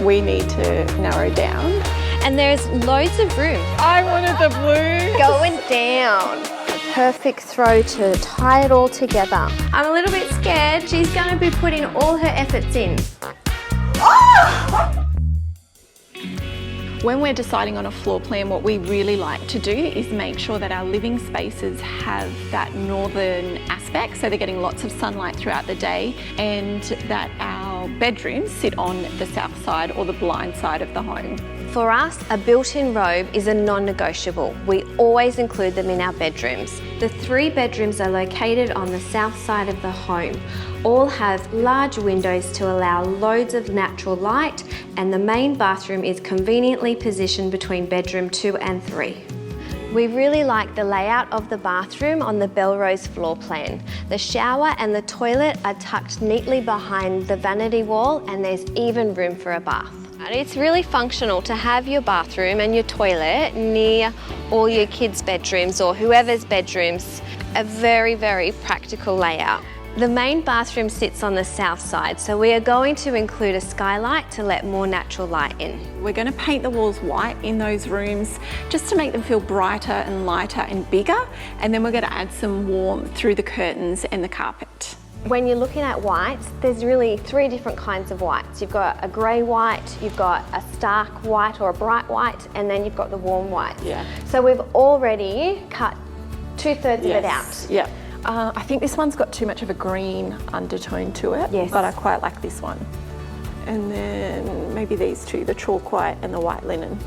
we need to narrow down. And there's loads of room. I wanted the blue. Going down. Perfect throw to tie it all together. I'm a little bit scared. She's going to be putting all her efforts in. When we're deciding on a floor plan, what we really like to do is make sure that our living spaces have that northern aspect, so they're getting lots of sunlight throughout the day, and that our bedrooms sit on the south side or the blind side of the home. For us, a built-in robe is a non-negotiable. We always include them in our bedrooms. The 3 bedrooms are located on the south side of the home. All have large windows to allow loads of natural light, and the main bathroom is conveniently positioned between bedroom 2 and 3. We really like the layout of the bathroom on the Belrose floor plan. The shower and the toilet are tucked neatly behind the vanity wall, and there's even room for a bath. It's really functional to have your bathroom and your toilet near all your kids' bedrooms or whoever's bedrooms. A very, very practical layout. The main bathroom sits on the south side, so we are going to include a skylight to let more natural light in. We're going to paint the walls white in those rooms just to make them feel brighter and lighter and bigger, and then we're going to add some warmth through the curtains and the carpet. When you're looking at whites, there's really 3 different kinds of whites. You've got a grey white, you've got a stark white or a bright white, and then you've got the warm white. Yeah. So we've already cut 2/3 of it out. Yeah. I think this one's got too much of a green undertone to it, Yes. but I quite like this one. And then maybe these 2, the chalk white and the white linen.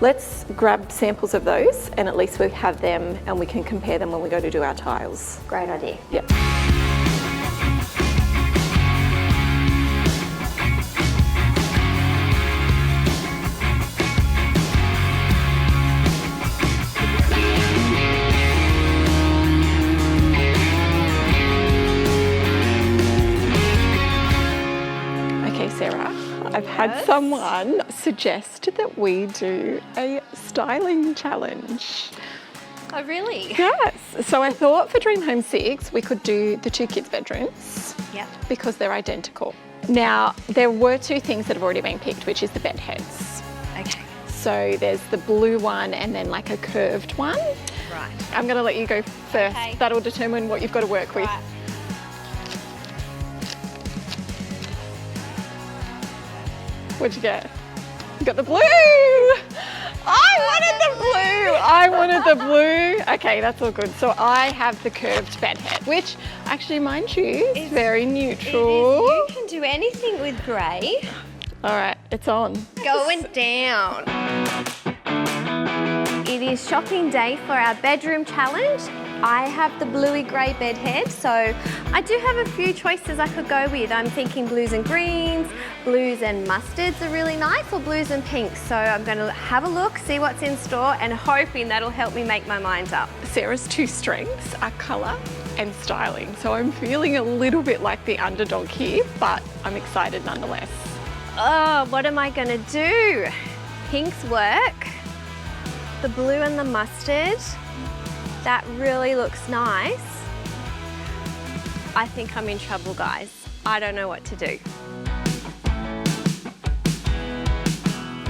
Let's grab samples of those, and at least we have them and we can compare them when we go to do our tiles. Great idea. Yeah. Sarah, I've had someone suggest that we do a styling challenge. Oh, really? Yes. So I thought for Dream Home 6, we could do the 2 kids' bedrooms. Yep. Because they're identical. Now, there were 2 things that have already been picked, which is the bed heads. Okay. So there's the blue one and then like a curved one. Right. I'm going to let you go first. Okay. That'll determine what you've got to work with. Right. What'd you get? You got the blue! I wanted the blue! Okay, that's all good. So I have the curved bed head, which actually, mind you, is very neutral. You can do anything with grey. All right, it's on. Going down. It is shopping day for our bedroom challenge. I have the bluey grey bed head, so I do have a few choices I could go with. I'm thinking blues and greens, blues and mustards are really nice, or blues and pinks. So I'm going to have a look, see what's in store, and hoping that'll help me make my mind up. Sarah's 2 strengths are colour and styling, so I'm feeling a little bit like the underdog here, but I'm excited nonetheless. Oh, what am I going to do? Pinks work. The blue and the mustard. That really looks nice. I think I'm in trouble, guys. I don't know what to do.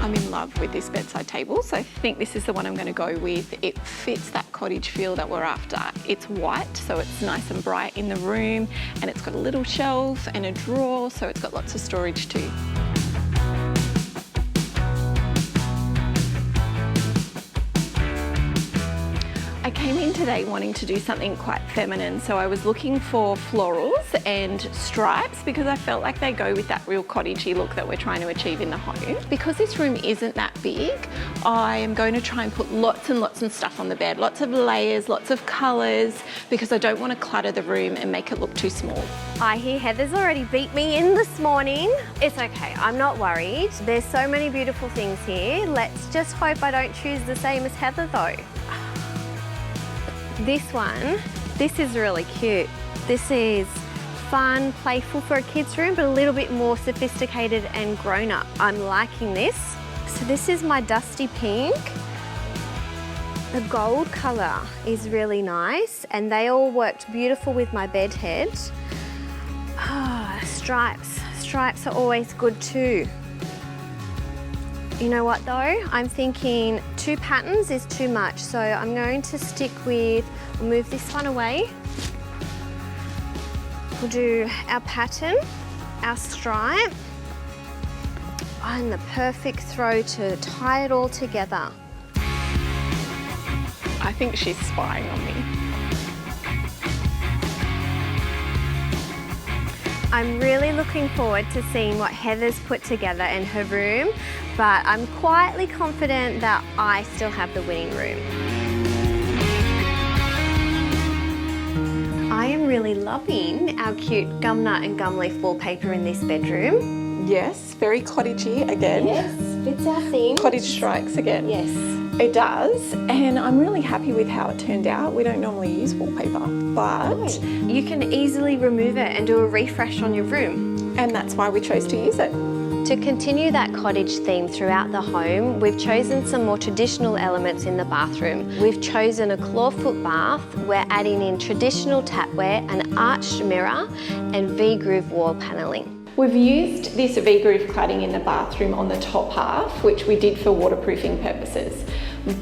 I'm in love with this bedside table, so I think this is the one I'm going to go with. It fits that cottage feel that we're after. It's white, so it's nice and bright in the room, and it's got a little shelf and a drawer, so it's got lots of storage too. I came in today wanting to do something quite feminine, so I was looking for florals and stripes because I felt like they go with that real cottagey look that we're trying to achieve in the home. Because this room isn't that big, I am going to try and put lots and lots of stuff on the bed, lots of layers, lots of colours, because I don't want to clutter the room and make it look too small. I hear Heather's already beat me in this morning. It's okay, I'm not worried. There's so many beautiful things here. Let's just hope I don't choose the same as Heather though. This one, this is really cute. This is fun, playful for a kid's room, but a little bit more sophisticated and grown up. I'm liking this. So this is my dusty pink. The gold colour is really nice, and they all worked beautiful with my bed head. Stripes are always good too. You know what though? I'm thinking 2 patterns is too much, so I'm going to stick with, we'll move this one away. We'll do our pattern, our stripe, and the perfect throw to tie it all together. I think she's spying on me. I'm really looking forward to seeing what Heather's put together in her room, but I'm quietly confident that I still have the winning room. I am really loving our cute gumnut and gum leaf wallpaper in this bedroom. Yes, very cottagey again. Yes, fits our theme. Cottage strikes again. Yes. It does, and I'm really happy with how it turned out. We don't normally use wallpaper, but... You can easily remove it and do a refresh on your room. And that's why we chose to use it. To continue that cottage theme throughout the home, we've chosen some more traditional elements in the bathroom. We've chosen a clawfoot bath. We're adding in traditional tapware, an arched mirror, and V-groove wall panelling. We've used this V-groove cladding in the bathroom on the top half, which we did for waterproofing purposes.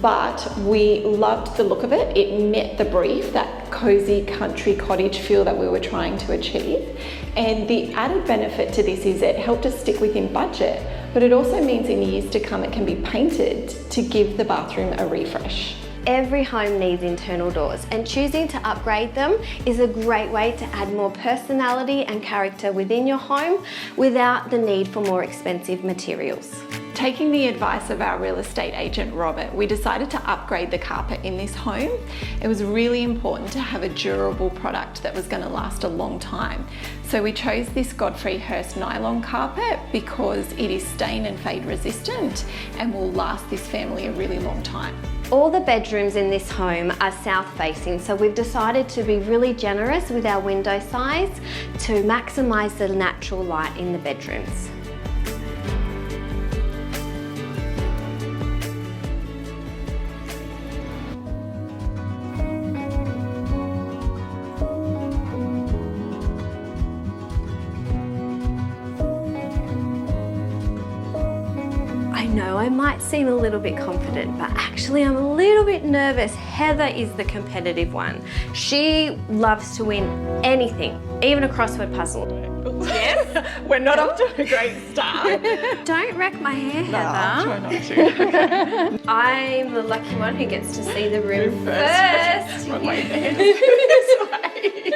But we loved the look of it. It met the brief, that cozy country cottage feel that we were trying to achieve. And the added benefit to this is it helped us stick within budget, but it also means in years to come it can be painted to give the bathroom a refresh. Every home needs internal doors, and choosing to upgrade them is a great way to add more personality and character within your home without the need for more expensive materials. Taking the advice of our real estate agent, Robert, we decided to upgrade the carpet in this home. It was really important to have a durable product that was going to last a long time. So we chose this Godfrey Hirst nylon carpet because it is stain and fade resistant and will last this family a really long time. All the bedrooms in this home are south facing, so we've decided to be really generous with our window size to maximise the natural light in the bedrooms. I might seem a little bit confident, but actually I'm a little bit nervous. Heather is the competitive one. She loves to win anything, even a crossword puzzle. Yes, we're not off to a great start. Don't wreck my hair, Heather. No, I'll try not to. I'm the lucky one who gets to see the room first. Run my hands this way.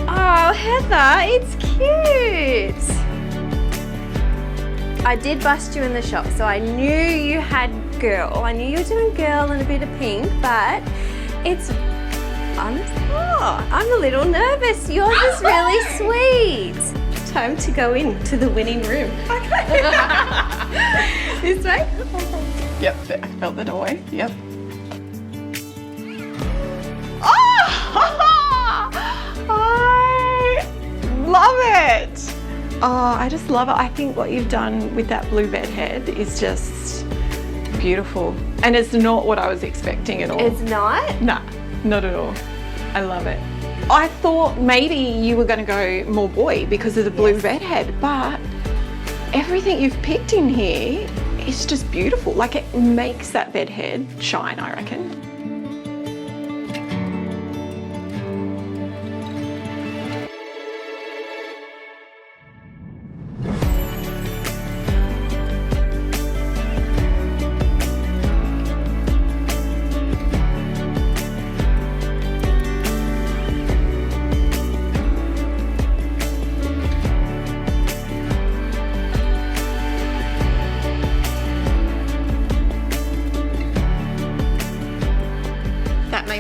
Oh, Heather, it's cute. I did bust you in the shop, so I knew you had girl. I knew you were doing girl and a bit of pink, but it's, I'm a little nervous. Yours is really sweet. Time to go into the winning room. Okay. This way? Yep, I felt the doorway. Yep. Oh! I love it. Oh, I just love it. I think what you've done with that blue bed head is just beautiful. And it's not what I was expecting at all. It's not? Nah, not at all. I love it. I thought maybe you were going to go more boy because of the blue bed head, but everything you've picked in here is just beautiful. Like, it makes that bed head shine, I reckon.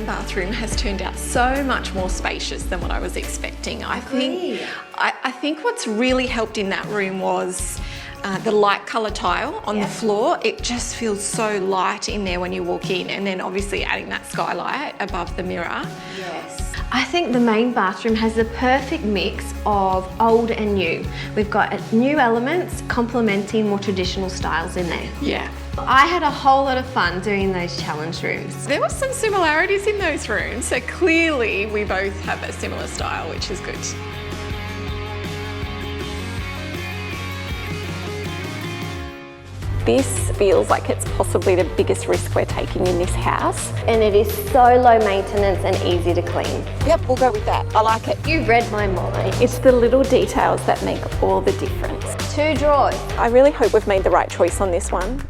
Bathroom has turned out so much more spacious than what I was expecting. I think what's really helped in that room was the light colour tile on the floor. It just feels so light in there when you walk in, and then obviously adding that skylight above the mirror. Yes. I think the main bathroom has the perfect mix of old and new. We've got new elements complementing more traditional styles in there. Yeah. I had a whole lot of fun doing those challenge rooms. There were some similarities in those rooms, so clearly we both have a similar style, which is good. This feels like it's possibly the biggest risk we're taking in this house. And it is so low maintenance and easy to clean. Yep, we'll go with that. I like it. You read my mind. It's the little details that make all the difference. 2 drawers. I really hope we've made the right choice on this one.